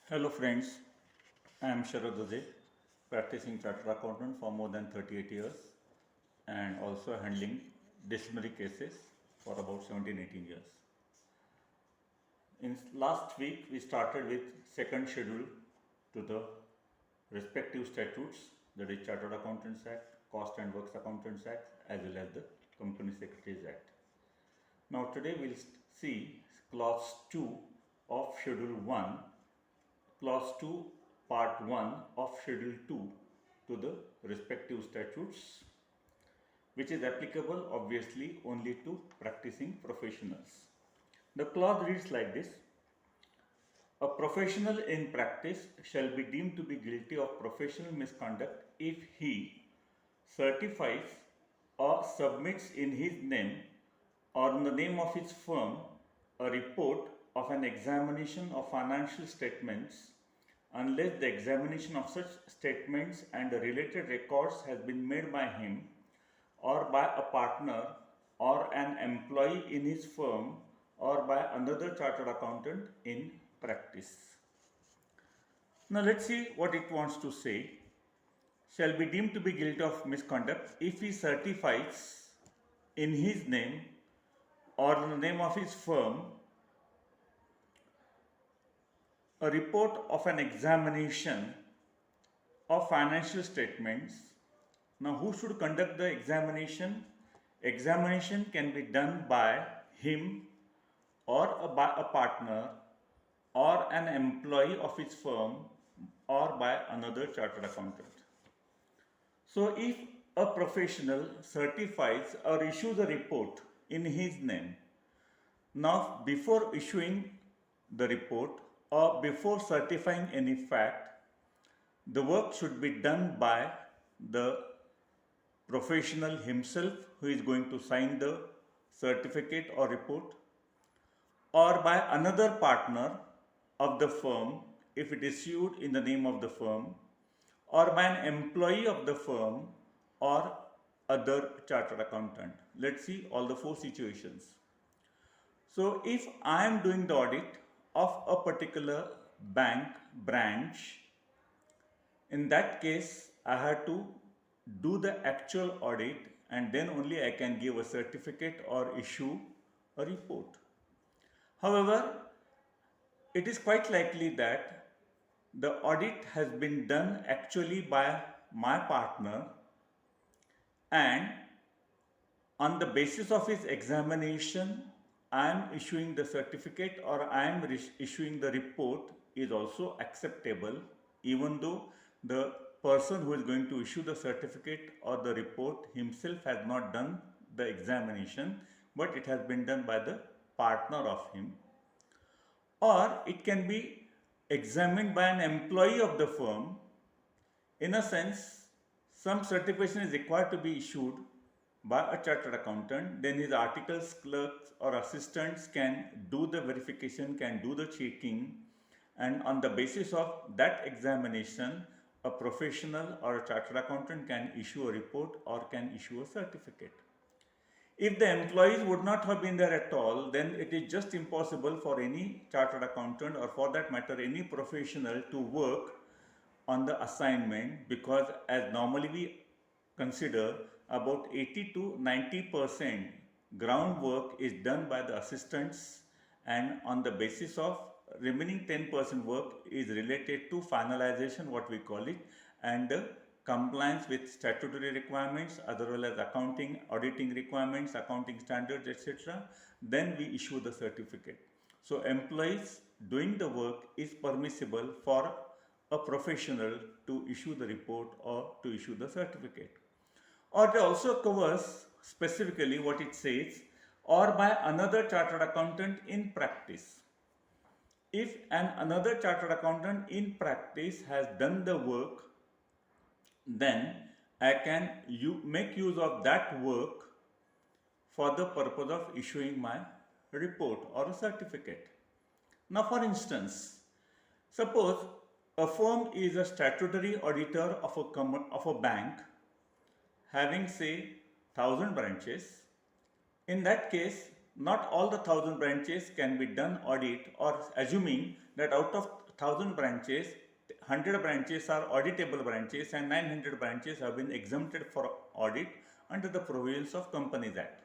Hello friends, I am Sharad Duje, practicing chartered accountant for more than 38 years and also handling disciplinary cases for about 17-18 years. In last week we started with second schedule to the respective statutes, that is Chartered Accountants Act, Cost and Works Accountants Act, as well as the Company Secretaries Act. Now today we'll see clause 2 of schedule 1, clause 2 part 1 of schedule 2 to the respective statutes, which is applicable obviously only to practicing professionals. The clause reads like this: a professional in practice shall be deemed to be guilty of professional misconduct if he certifies or submits in his name or in the name of his firm a report of an examination of financial statements unless the examination of such statements and the related records has been made by him or by a partner or an employee in his firm or by another chartered accountant in practice. Now let's see what it wants to say. Shall be deemed to be guilty of misconduct if he certifies in his name or in the name of his firm a report of an examination of financial statements. Now, who should conduct the examination? Examination can be done by him or by a partner or an employee of his firm or by another chartered accountant. So, if a professional certifies or issues a report in his name, now before issuing the report or before certifying any fact, the work should be done by the professional himself who is going to sign the certificate or report, or by another partner of the firm if it is issued in the name of the firm, or by an employee of the firm or other chartered accountant. Let's see all the four situations. So if I am doing the audit of a particular bank branch, in that case I have to do the actual audit and then only I can give a certificate or issue a report. However, it is quite likely that the audit has been done actually by my partner, and on the basis of his examination I am issuing the certificate or I am issuing the report is also acceptable, even though the person who is going to issue the certificate or the report himself has not done the examination, but it has been done by the partner of him. Or it can be examined by an employee of the firm. In a sense, some certification is required to be issued by a chartered accountant, then his articles clerks or assistants can do the verification, can do the checking, and on the basis of that examination, a professional or a chartered accountant can issue a report or can issue a certificate. If the employees would not have been there at all, then it is just impossible for any chartered accountant, or for that matter any professional, to work on the assignment, because as normally we consider about 80 to 90% groundwork is done by the assistants, and on the basis of remaining 10% work is related to finalization, what we call it, and compliance with statutory requirements as well as accounting, auditing requirements, accounting standards, etc. Then we issue the certificate. So employees doing the work is permissible for a professional to issue the report or to issue the certificate. Or it also covers specifically what it says, or by another chartered accountant in practice. If another chartered accountant in practice has done the work, then I can make use of that work for the purpose of issuing my report or a certificate. Now, for instance, suppose a firm is a statutory auditor of a bank having, say, 1000 branches. In that case, not all the 1000 branches can be done audit, or assuming that out of 1000 branches, 100 branches are auditable branches and 900 branches have been exempted for audit under the provisions of Companies Act.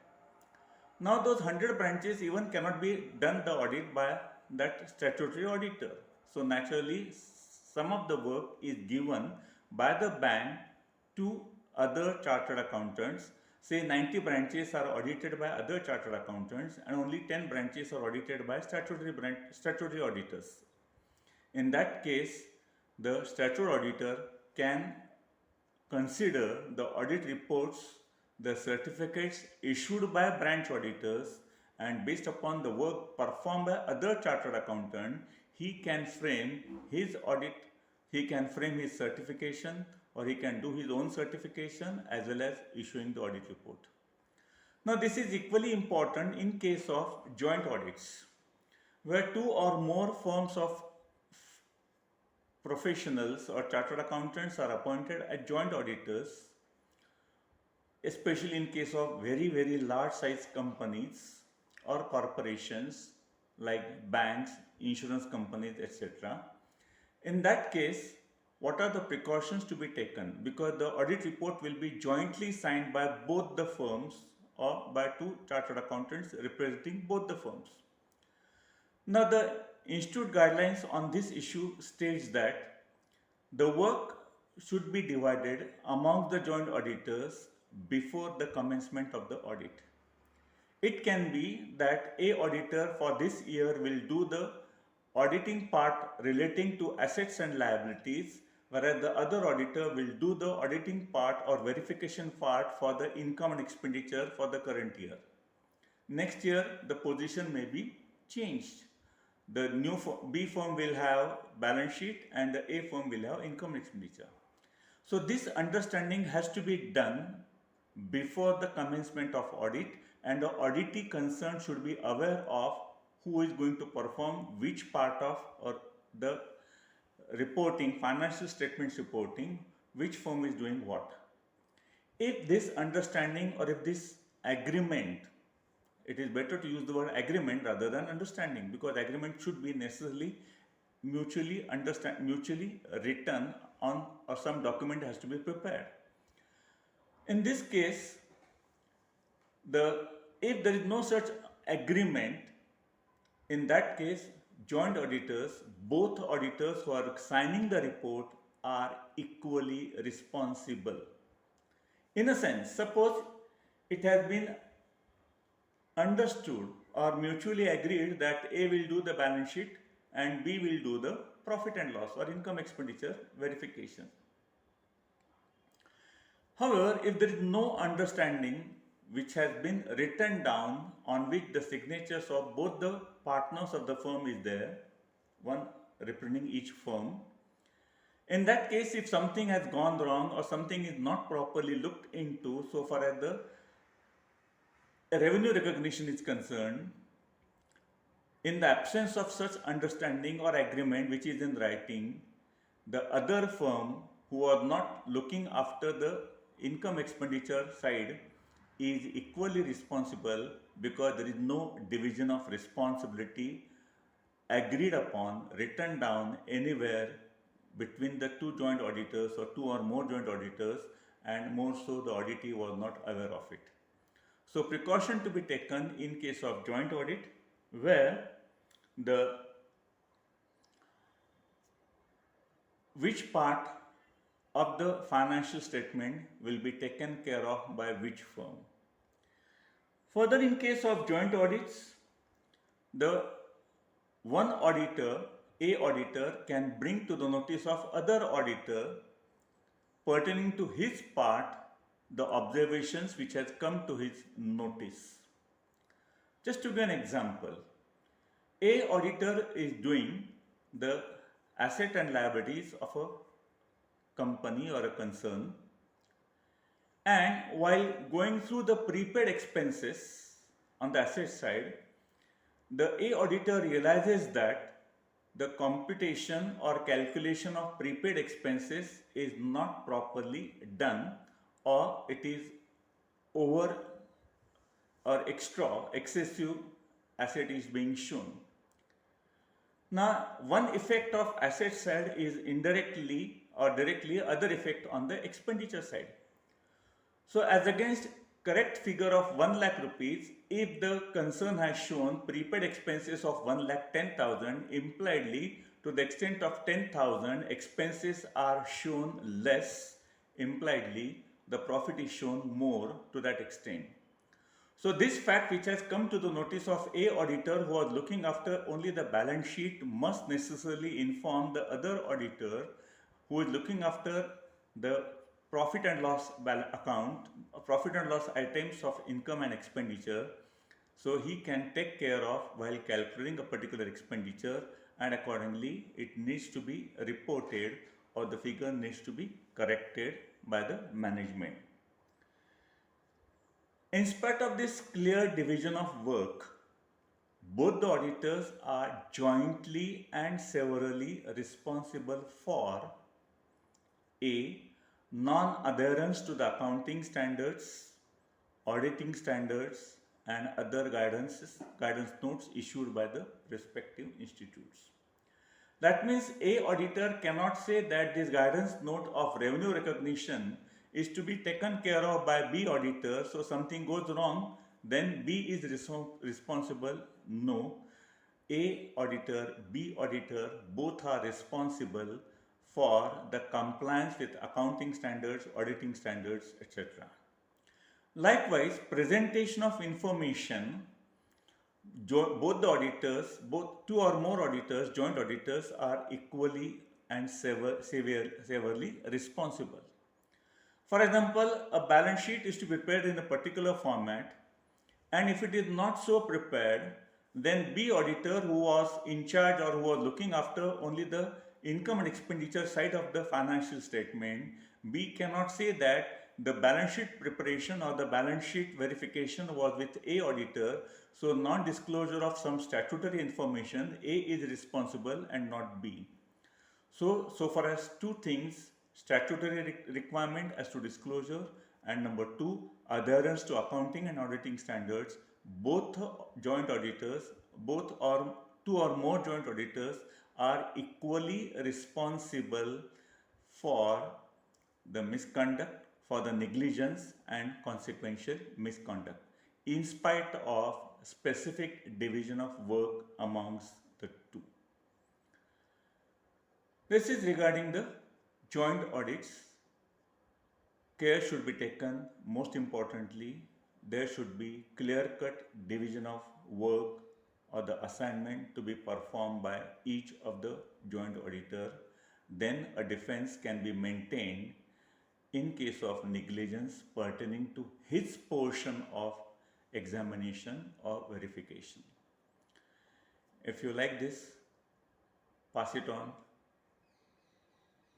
Now those 100 branches even cannot be done the audit by that statutory auditor. So naturally some of the work is given by the bank to other chartered accountants. Say 90 branches are audited by other chartered accountants and only 10 branches are audited by statutory auditors. In that case, the statutory auditor can consider the audit reports, the certificates issued by branch auditors, and based upon the work performed by other chartered accountant, he can frame his audit, he can frame his certification, or he can do his own certification as well as issuing the audit report. Now this is equally important in case of joint audits, where two or more firms of professionals or chartered accountants are appointed as joint auditors, especially in case of very large size companies or corporations like banks, insurance companies, etc. In that case, what are the precautions to be taken? Because the audit report will be jointly signed by both the firms or by two chartered accountants representing both the firms. Now the institute guidelines on this issue states that the work should be divided among the joint auditors before the commencement of the audit. It can be that a auditor for this year will do the auditing part relating to assets and liabilities, whereas the other auditor will do the auditing part or verification part for the income and expenditure for the current year. Next year, the position may be changed. The new B firm will have balance sheet and the A firm will have income and expenditure. So this understanding has to be done before the commencement of audit, and the auditee concerned should be aware of who is going to perform which part of or the reporting, financial statements reporting, which firm is doing what. If this understanding or if this agreement, it is better to use the word agreement rather than understanding, because agreement should be necessarily mutually written on, or some document has to be prepared. In this case, if there is no such agreement, in that case, joint auditors, both auditors who are signing the report are equally responsible. In a sense, suppose it has been understood or mutually agreed that A will do the balance sheet and B will do the profit and loss or income expenditure verification. However, if there is no understanding which has been written down on which the signatures of both the partners of the firm is there, one representing each firm, in that case, if something has gone wrong or something is not properly looked into so far as the revenue recognition is concerned, in the absence of such understanding or agreement which is in writing, the other firm who was not looking after the income expenditure side is equally responsible, because there is no division of responsibility agreed upon, written down anywhere between the two joint auditors or two or more joint auditors, and more so the auditee was not aware of it. So precaution to be taken in case of joint audit, where which part of the financial statement will be taken care of by which firm. Further, in case of joint audits, the one auditor, A auditor, can bring to the notice of other auditor pertaining to his part the observations which has come to his notice. Just to give an example, A auditor is doing the asset and liabilities of a company or a concern, and while going through the prepaid expenses on the asset side, the A auditor realizes that the computation or calculation of prepaid expenses is not properly done, or it is over or excessive asset is being shown. Now, one effect of asset side is indirectly or directly other effect on the expenditure side. So, as against correct figure of 1 lakh rupees, if the concern has shown prepaid expenses of 1 lakh 10,000, impliedly to the extent of 10,000, expenses are shown less, impliedly the profit is shown more to that extent. So this fact which has come to the notice of a auditor who was looking after only the balance sheet must necessarily inform the other auditor who is looking after the profit and loss account, profit and loss items of income and expenditure. So he can take care of while calculating a particular expenditure, and accordingly it needs to be reported or the figure needs to be corrected by the management. In spite of this clear division of work, both the auditors are jointly and severally responsible for a. Non-adherence to the accounting standards, auditing standards and other guidance notes issued by the respective institutes. That means a auditor cannot say that this guidance note of revenue recognition is to be taken care of by B auditor, so something goes wrong, then B is responsible. No, A auditor, B auditor, both are responsible for the compliance with accounting standards, auditing standards, etc. Likewise, presentation of information, both the auditors, both two or more auditors, joint auditors are equally and severely responsible. For example, a balance sheet is to be prepared in a particular format, and if it is not so prepared, then B auditor, who was in charge or who was looking after only the income and expenditure side of the financial statement, B cannot say that the balance sheet preparation or the balance sheet verification was with A auditor, so non-disclosure of some statutory information, A is responsible and not B. So far as two things, statutory requirement as to disclosure, and number two, adherence to accounting and auditing standards, both joint auditors, both or two or more joint auditors are equally responsible for the misconduct, for the negligence and consequential misconduct, in spite of specific division of work amongst the two. This is regarding the joint audits. Care should be taken, most importantly, there should be clear-cut division of work or the assignment to be performed by each of the joint auditor. Then a defense can be maintained in case of negligence pertaining to his portion of examination or verification. If you like this, pass it on.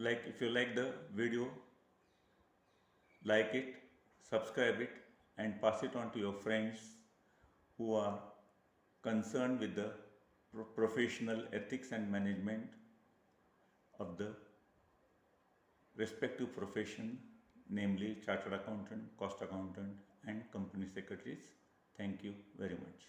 If you like the video, like it, subscribe it and pass it on to your friends who are concerned with the professional ethics and management of the respective profession, namely chartered accountant, cost accountant and company secretaries. Thank you very much.